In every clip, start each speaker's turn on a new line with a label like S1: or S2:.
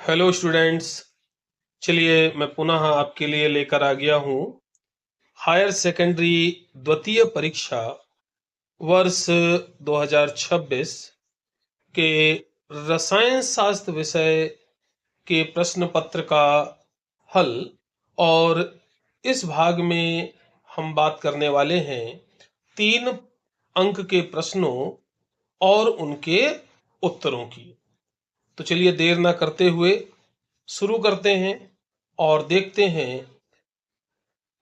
S1: Hello students. चलिए मैं पुनः आपके लिए लेकर आ गया हूँ हायर सेकेंडरी द्वितीय परीक्षा वर्ष 2026 के रसायन शास्त्र विषय के प्रश्न पत्र का हल। और इस भाग में हम बात करने वाले हैं 3 अंक के प्रश्नों और उनके उत्तरों की। तो चलिए देर ना करते हुए शुरू करते हैं और देखते हैं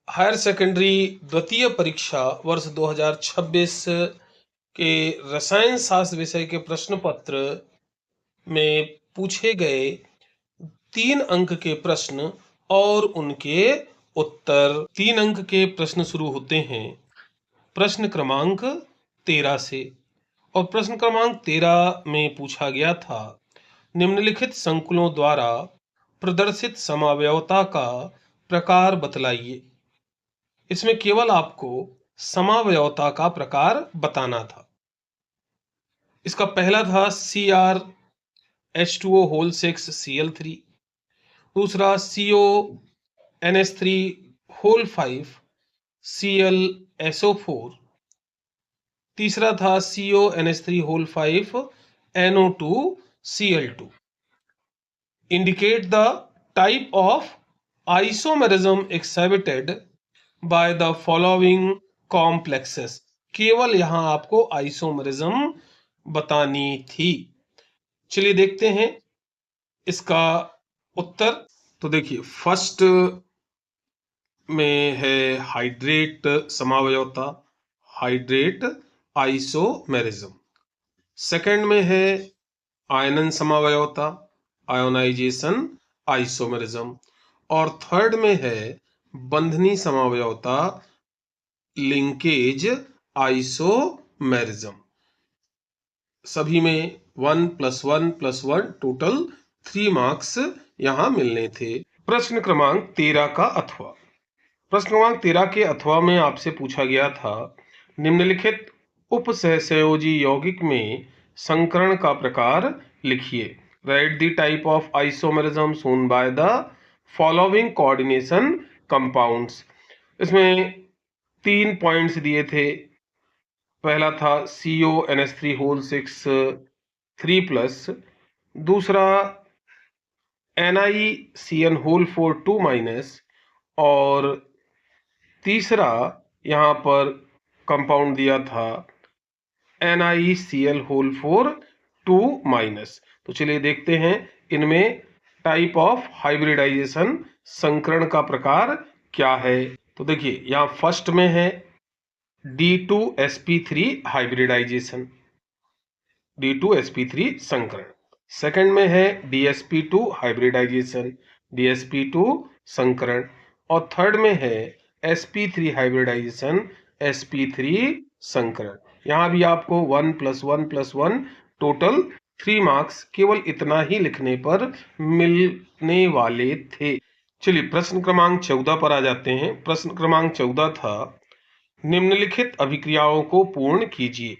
S1: हायर सेकेंडरी द्वितीय परीक्षा वर्ष 2026 के रसायन शास्त्र विषय के प्रश्न पत्र में पूछे गए 3 अंक के प्रश्न और उनके उत्तर। 3 अंक के प्रश्न शुरू होते हैं प्रश्न क्रमांक 13 से। और प्रश्न क्रमांक 13 में पूछा गया था, निम्नलिखित संकुलों द्वारा प्रदर्शित समावयवता का प्रकार बतलाइए। इसमें केवल आपको समावयवता का प्रकार बताना था। इसका पहला था CrH2O होल 6 Cl3, दूसरा CONH3 होल 5 ClSO4, तीसरा था CONH3 whole 5 NO2 Cl2। Indicate the type of isomerism exhibited by the following complexes. केवल यहां आपको आइसोमेरिज्म बतानी थी। चलिए देखते हैं इसका उत्तर। तो देखिए फर्स्ट में है हाइड्रेट समावयवता, हाइड्रेट आइसोमेरिज्म। सेकंड में है आयनन समावयवता, आयोनाइजेशन आइसोमेरिज्म। और थर्ड में है बंधनी समावयवता, लिंकेज आइसोमेरिज्म। सभी में 1+1+1 टोटल 3 मार्क्स यहां मिलने थे। प्रश्न क्रमांक 13 का अथवा। प्रश्न क्रमांक 13 के अथवा में आपसे पूछा गया था, निम्नलिखित उपसहसंयोजी यौगिक में संकरण का प्रकार लिखिए। Right the type of isomerism shown by the following coordination compounds. इसमें 3 पॉइंट्स दिए थे। पहला था CONH3 होल 6 3+, दूसरा NiCN होल 4 2-, और तीसरा यहां पर कंपाउंड दिया था NiCl होल 4 2-। तो चलिए देखते हैं इनमें टाइप ऑफ हाइब्रिडाइजेशन संकरण का प्रकार क्या है। तो देखिए यहां फर्स्ट में है D2sp3 हाइब्रिडाइजेशन, D2sp3 संकरण। सेकंड में है DsP2 हाइब्रिडाइजेशन, DsP2 संकरण। और थर्ड में है sp3 हाइब्रिडाइजेशन, sp3 संकरण। यहां भी आपको 1+1+1 टोटल 3 मार्क्स केवल इतना ही लिखने पर मिलने वाले थे। चलिए प्रश्न क्रमांक 14 पर आ जाते हैं। प्रश्न क्रमांक 14 था, निम्नलिखित अभिक्रियाओं को पूर्ण कीजिए।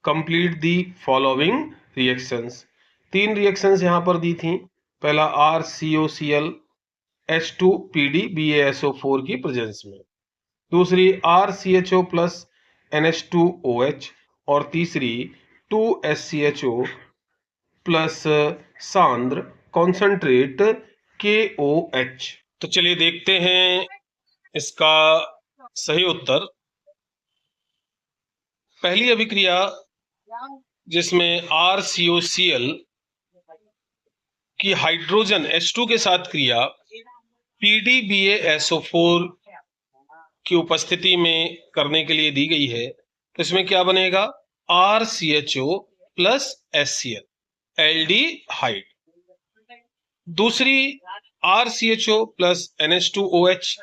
S1: Complete the following reactions. 3 reactions यहां पर दी थी। पहला RCOCl H2PD BaSO4 की प्रेजेंस में, दूसरी RCHO प्लस NH2OH, और तीसरी 2SCHO प्लस सांद्र कॉन्सेंट्रेट KOH। तो चलिए देखते हैं इसका सही उत्तर। पहली अभिक्रिया जिसमें RCOCl की हाइड्रोजन H2 के साथ क्रिया PDBaSO4 की उपस्थिति में करने के लिए दी गई है, तो इसमें क्या बनेगा RCHO प्लस HCl एल्डिहाइड। दूसरी RCHO प्लस NH2OH,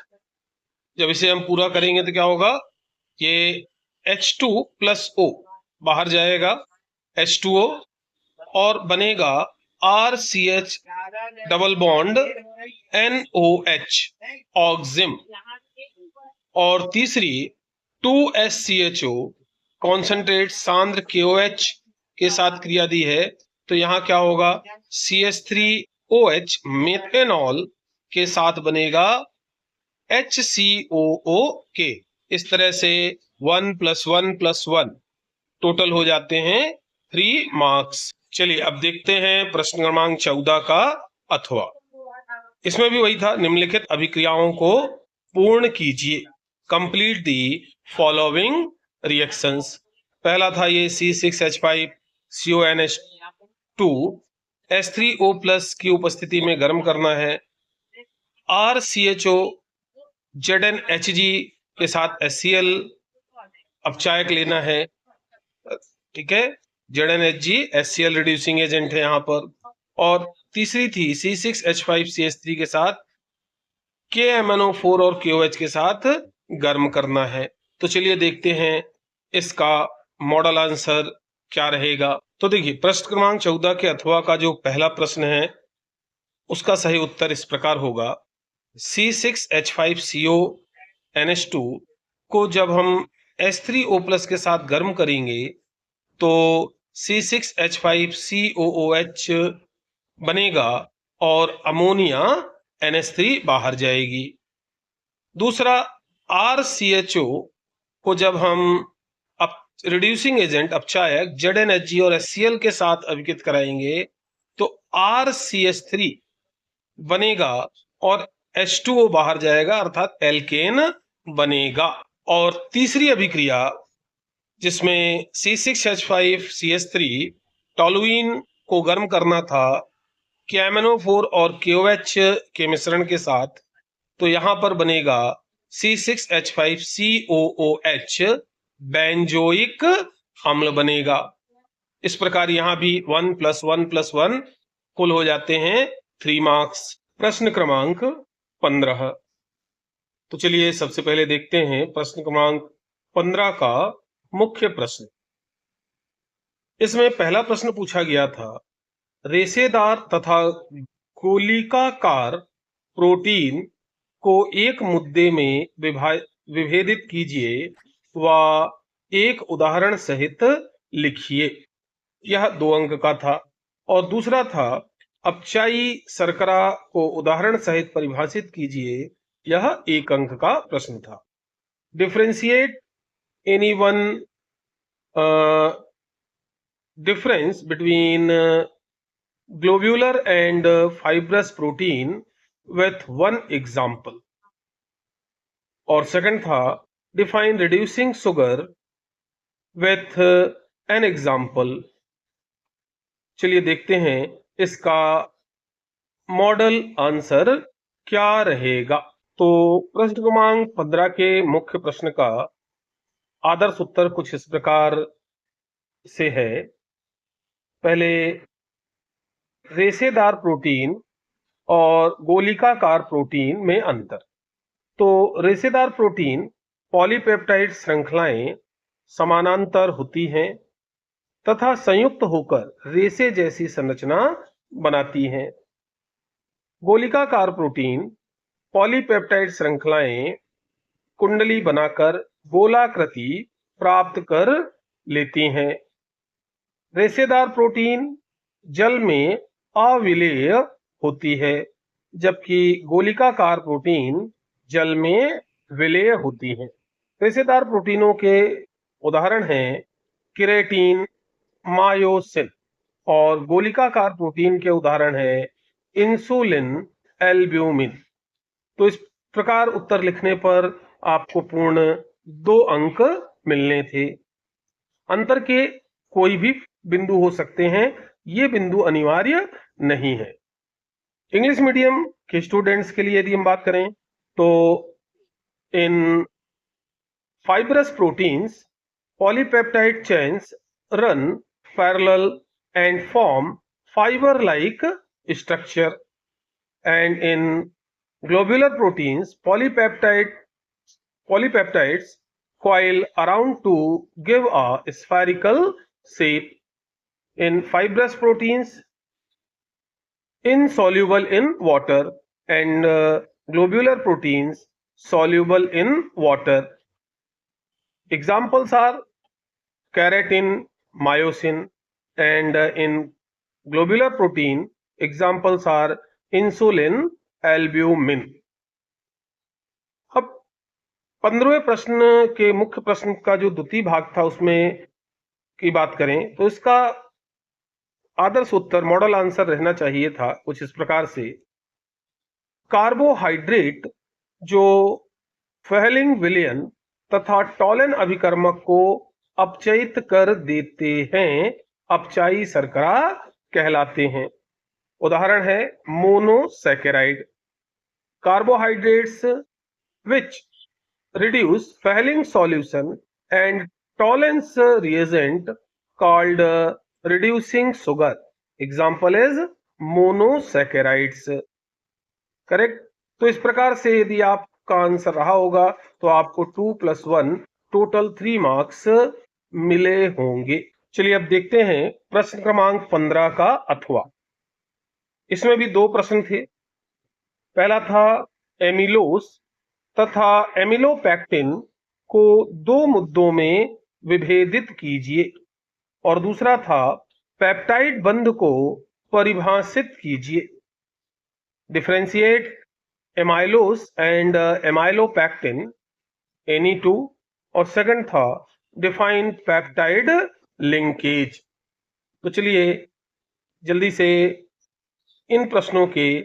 S1: जब इसे हम पूरा करेंगे तो क्या होगा, ये H2 प्लस O बाहर जाएगा H2O और बनेगा RCH डबल बॉन्ड NOH ऑक्सिम। और तीसरी 2SCHO कॉन्सेंट्रेट सांद्र KOH के साथ क्रिया दी है, तो यहां क्या होगा CH3 OH मेथेनॉल के साथ बनेगा HCOO इस तरह से 1 + 1 + 1 टोटल हो जाते हैं 3 मार्क्स। चलिए अब देखते हैं प्रश्न क्रमांक 14 का अथवा। इसमें भी वही था, निम्नलिखित अभिक्रियाओं को पूर्ण कीजिए, कंप्लीट दी फॉलोइंग रिएक्शंस। पहला था ये C6H5CONH2 H3O+ की उपस्थिति में गर्म करना है। RCHO ZnHg के साथ HCl अपचायक लेना है, ठीक है। ZnHg HCl रिड्यूसिंग एजेंट है यहाँ पर। और तीसरी थी C6H5CH3 के साथ KMnO4 और KOH के साथ गर्म करना है। तो चलिए देखते हैं इसका मॉडल आंसर क्या रहेगा। तो देखिए प्रश्न क्रमांक 14 के अथवा का जो पहला प्रश्न है उसका सही उत्तर इस प्रकार होगा, C6H5CONH2 को जब हम H3O+ के साथ गर्म करेंगे तो C6H5COOH बनेगा और अमोनिया NH3 बाहर जाएगी। दूसरा, RCHO को जब हम रिड्यूसिंग एजेंट अपचायक ZnHg और HCl के साथ अभिकृत कराएंगे तो RCH3 बनेगा और H2O बाहर जाएगा अर्थात एल्केन बनेगा। और तीसरी अभिक्रिया जिसमें C6H5CH3 टोलुइन को गर्म करना था KMnO4 और KOH के मिश्रण के साथ, तो यहां पर बनेगा C6H5COOH बेंजोइक अम्ल बनेगा। इस प्रकार यहां भी 1 + 1 + 1 कुल हो जाते हैं 3 मार्क्स। प्रश्न क्रमांक 15। तो चलिए सबसे पहले देखते हैं प्रश्न क्रमांक 15 का मुख्य प्रश्न। इसमें पहला प्रश्न पूछा गया था, रेशेदार तथा गोलिकाकार प्रोटीन को एक मुद्दे में विभेदित कीजिए व एक उदाहरण सहित लिखिए। यह 2 अंक का था। और दूसरा था, अपचायी शर्करा को उदाहरण सहित परिभाषित कीजिए। यह 1 अंक का प्रश्न था। Differentiate any one difference between globular and fibrous protein with one example। और सेकंड था, define reducing sugar with an example। चलिए देखते हैं इसका मॉडल आंसर क्या रहेगा। तो प्रश्न क्रमांक 15 के मुख्य प्रश्न का आदर्श उत्तर कुछ इस प्रकार से है। पहले, रेशेदार प्रोटीन और गोलिकाकार प्रोटीन में अंतर। तो रेशेदार प्रोटीन पॉलीपेप्टाइड श्रृंखलाएं समानांतर होती हैं तथा संयुक्त होकर रेशे जैसी संरचना बनाती हैं। गोलिकाकार प्रोटीन पॉलीपेप्टाइड श्रृंखलाएं कुंडली बनाकर गोलाकृति प्राप्त कर लेती हैं। रेशेदार प्रोटीन जल में अविलेय होती है जबकि गोलिकाकार प्रोटीन जल में विलेय होती है। रेशेदार प्रोटीनों के उदाहरण हैं केराटिन, मायोसिन। और गोलिकाकार प्रोटीन के उदाहरण हैं इंसुलिन, एल्ब्यूमिन। तो इस प्रकार उत्तर लिखने पर आपको पूर्ण 2 अंक मिलने थे। अंतर के कोई भी बिंदु हो सकते हैं, ये बिंदु अनिवार्य नहीं है। इंग्लिश मीडियम के स्टूडेंट्स के लिए यदि हम बात करें तो इन fibrous proteins, polypeptide chains run parallel and form fiber-like structure, and in globular proteins, polypeptides coil around to give a spherical shape. In fibrous proteins, insoluble in water, and globular proteins soluble in water. Examples are keratin, myosin, and in globular protein examples are insulin, albumin. अब 15वें प्रश्न के मुख्य प्रश्न का जो द्वितीय भाग था उसमें की बात करें तो इसका आदर्श उत्तर, मॉडल आंसर रहना चाहिए था कुछ इस प्रकार से। कार्बोहाइड्रेट जो फेहलिंग विलयन तथा टॉलन अभिकर्मक को अपचयित कर देते हैं, अपचायी शर्करा कहलाते हैं। उदाहरण है monosaccharide. Carbohydrates which reduce Fehling solution and tolerance reagent called reducing sugar. Example is monosaccharides. Correct. तो इस प्रकार से यदि आपका आंसर रहा होगा तो आपको 2+1 टोटल 3 मार्क्स मिले होंगे। चलिए अब देखते हैं प्रश्न क्रमांक 15 का अथवा। इसमें भी दो प्रश्न थे। पहला था एमिलोस तथा एमिलोपैक्टिन को दो मुद्दों में विभेदित कीजिए, और दूसरा था पेप्टाइड बंध को परिभाषित कीजिए। डिफरेंशिएट एमाइलोस एंड एमाइलोपैक्टिन, Ne2, और सेकंड था डिफाइन पेप्टाइड लिंकेज। तो चलिए जल्दी से इन प्रश्नों के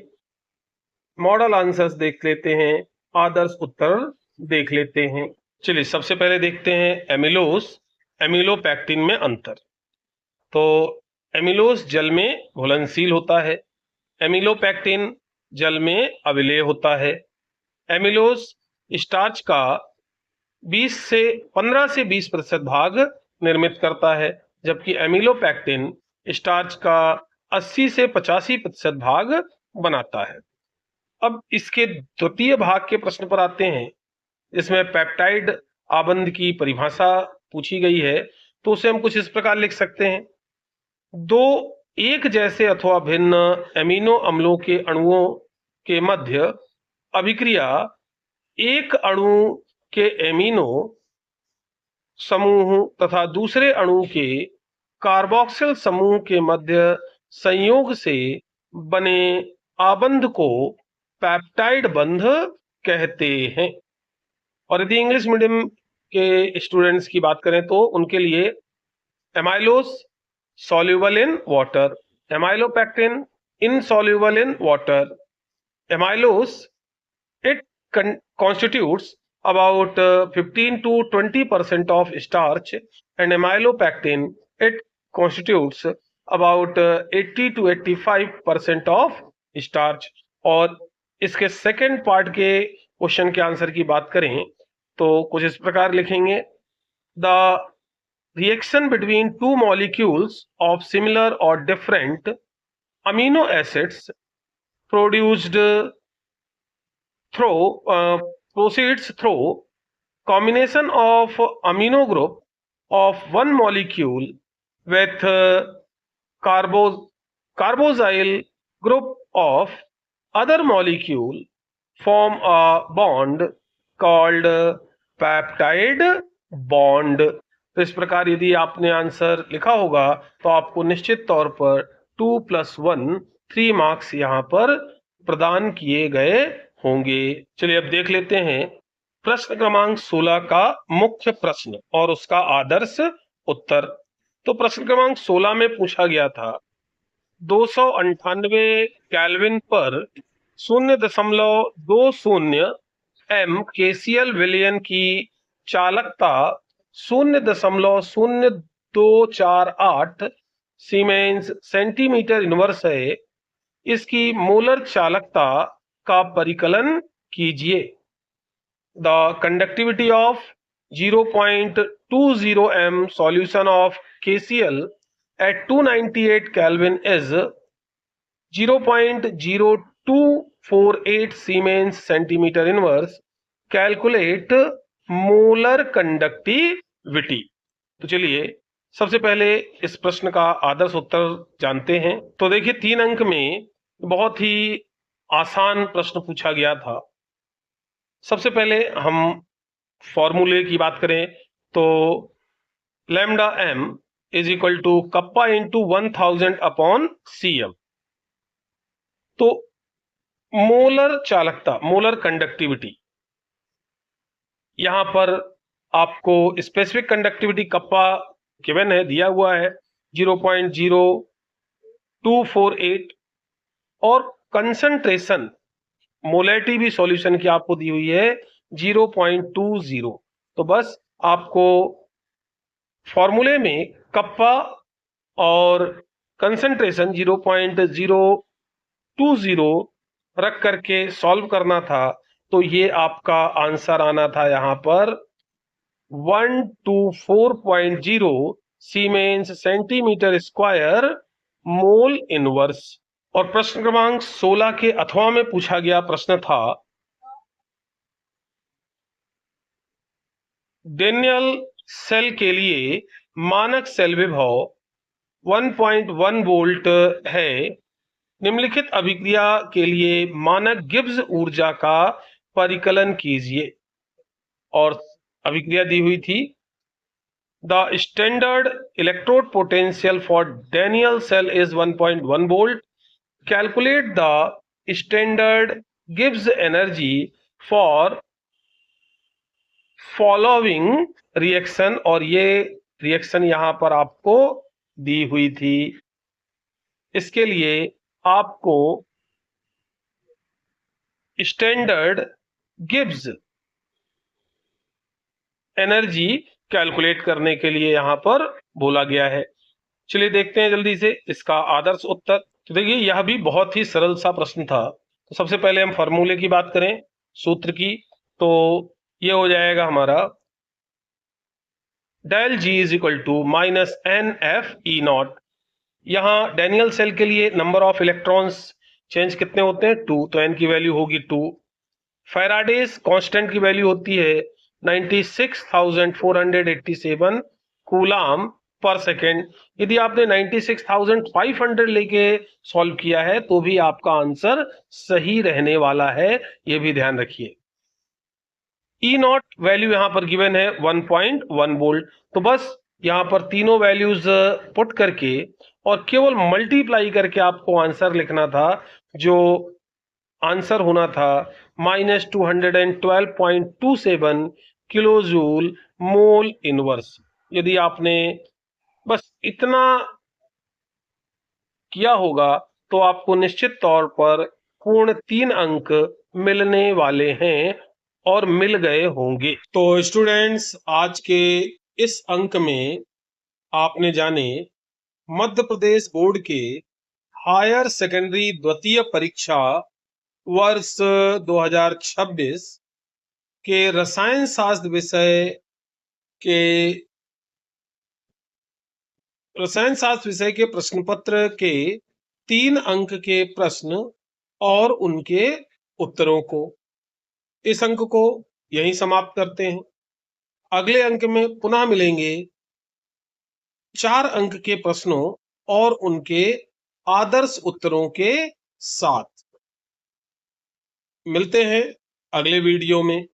S1: मॉडल आंसर्स देख लेते हैं, आदर्श उत्तर देख लेते हैं। चलिए सबसे पहले देखते हैं एमिलोस एमिलोपैक्टिन में अंतर। तो एमिलोस जल में घुलनशील होता है, एमिलोपैक्टिन जल में अविलेय होता है। एमिलोस स्टार्च का 15 से 20% भाग निर्मित करता है, जबकि एमिलोपैक्टिन स्टार्च का 80 से 85% भाग बनाता है। अब इसके द्वितीय भाग के प्रश्न पर आते हैं, इसमें पेप्टाइड आबंध की परिभाषा पूछी गई है। तो उसे हम कुछ इस प्रकार लिख सकते हैं, दो एक जैसे अथवा भिन्न एमिनो अम्लों के अणुओं के मध्य अभिक्रिया एक अणु के एमिनो समूह तथा दूसरे अणु के कार्बोक्सिल समूह के मध्य संयोग से बने आबंध को पेप्टाइड बंध कहते हैं। और यदि इंग्लिश मीडियम के स्टूडेंट्स की बात करें तो उनके लिए एमाइलोस soluble in water, amylopectin insoluble in water. Amylose, it constitutes about 15 to 20% of starch, and amylopectin, it constitutes about 80 to 85% of starch. और इसके सेकेंड पार्ट के क्वेश्चन के आंसर की बात करें तो कुछ इस प्रकार लिखेंगे, the reaction between two molecules of similar or different amino acids produced proceeds through combination of amino group of one molecule with carboxyl group of other molecule form a bond called peptide bond. तो इस प्रकार यदि आपने answer लिखा होगा तो आपको निश्चित तौर पर 2+1 3 मार्क्स यहाँ पर प्रदान किए गए होंगे। चलिए अब देख लेते हैं प्रश्न क्रमांक 16 का मुख्य प्रश्न और उसका आदर्श उत्तर। तो प्रश्न क्रमांक 16 में पूछा गया था 298 केल्विन पर 0.20 m KCl विलयन की चालकता 0.0248 सीमेंस सेंटीमीटर इनवर्स है, इसकी मोलर चालकता का परिकलन कीजिए। The conductivity of 0.20 m solution of KCl at 298 Kelvin is 0.0248 siemens centimetre inverse. Calculate molar conductivity. तो चलिए सबसे पहले इस प्रश्न का आदर्श उत्तर जानते हैं। तो देखिए 3 अंक में बहुत ही आसान प्रश्न पूछा गया था। सबसे पहले हम फॉर्मूले की बात करें तो lambda m is equal to kappa into 1000 upon cm। तो मोलर चालकता, मोलर कंडक्टिविटी, यहां पर आपको स्पेसिफिक कंडक्टिविटी कप्पा गिवन है, दिया हुआ है 0.0248 और कंसंट्रेशन मोलैरिटी भी सॉल्यूशन की आपको दी हुई है 0.20। तो बस आपको फॉर्मूले में कप्पा और कंसंट्रेशन 0.020 रख करके सॉल्व करना था। तो ये आपका आंसर आना था यहां पर 124.0 siemens centimetre square mole inverse. और प्रश्न क्रमांक 16 के अथवा में पूछा गया प्रश्न था, डेनियल सेल के लिए मानक सेल विभव 1.1 वोल्ट है। निम्नलिखित अभिक्रिया के लिए मानक गिब्स ऊर्जा का परिकलन कीजिए। और अभिक्रिया दी हुई थी, the standard electrode potential for Daniell cell is 1.1 volt. Calculate the standard Gibbs energy for following reaction. और ये रिएक्शन यहां पर आपको दी हुई थी। इसके लिए आपको स्टैंडर्ड गिब्स एनर्जी कैलकुलेट करने के लिए यहां पर बोला गया है। चलिए देखते हैं जल्दी से इसका आदर्श उत्तर। तो देखिए यह भी बहुत ही सरल सा प्रश्न था। तो सबसे पहले हम फॉर्मूले की बात करें, सूत्र की, तो ये हो जाएगा हमारा del G is equal to minus n F E nought. यहाँ डेनियल सेल के लिए नंबर ऑफ इलेक्ट्रॉन्स चेंज कितने होते हैं? 2, तो एन की वैल्यू होगी 2। फैराडेज कांस्टेंट की वैल्यू होती है 96,487 कूलाम पर सेकेंड। यदि आपने 96,500 लेके सॉल्व किया है तो भी आपका आंसर सही रहने वाला है, ये भी ध्यान रखिए। ई नॉट वैल्यू यहां पर गिवन है 1.1 वोल्ट। तो बस यहां पर तीनों वैल्यूज पुट करके और केवल मल्टीप्लाई करके आपको आंसर लिखना था। जो आंसर होना था -212.27 किलो जूल मोल इनवर्स। यदि आपने बस इतना किया होगा तो आपको निश्चित तौर पर पूर्ण 3 अंक मिलने वाले हैं और मिल गए होंगे। तो स्टूडेंट्स, आज के इस अंक में आपने जाने मध्य प्रदेश बोर्ड के हायर सेकेंडरी द्वितीय परीक्षा वर्ष 2026 के रसायन शास्त्र विषय के प्रश्न पत्र के 3 अंक के प्रश्न और उनके उत्तरों को, इस अंक को यहीं समाप्त करते हैं। अगले अंक में पुनः मिलेंगे 4 अंक के प्रश्नों और उनके आदर्श उत्तरों के साथ। मिलते हैं अगले वीडियो में।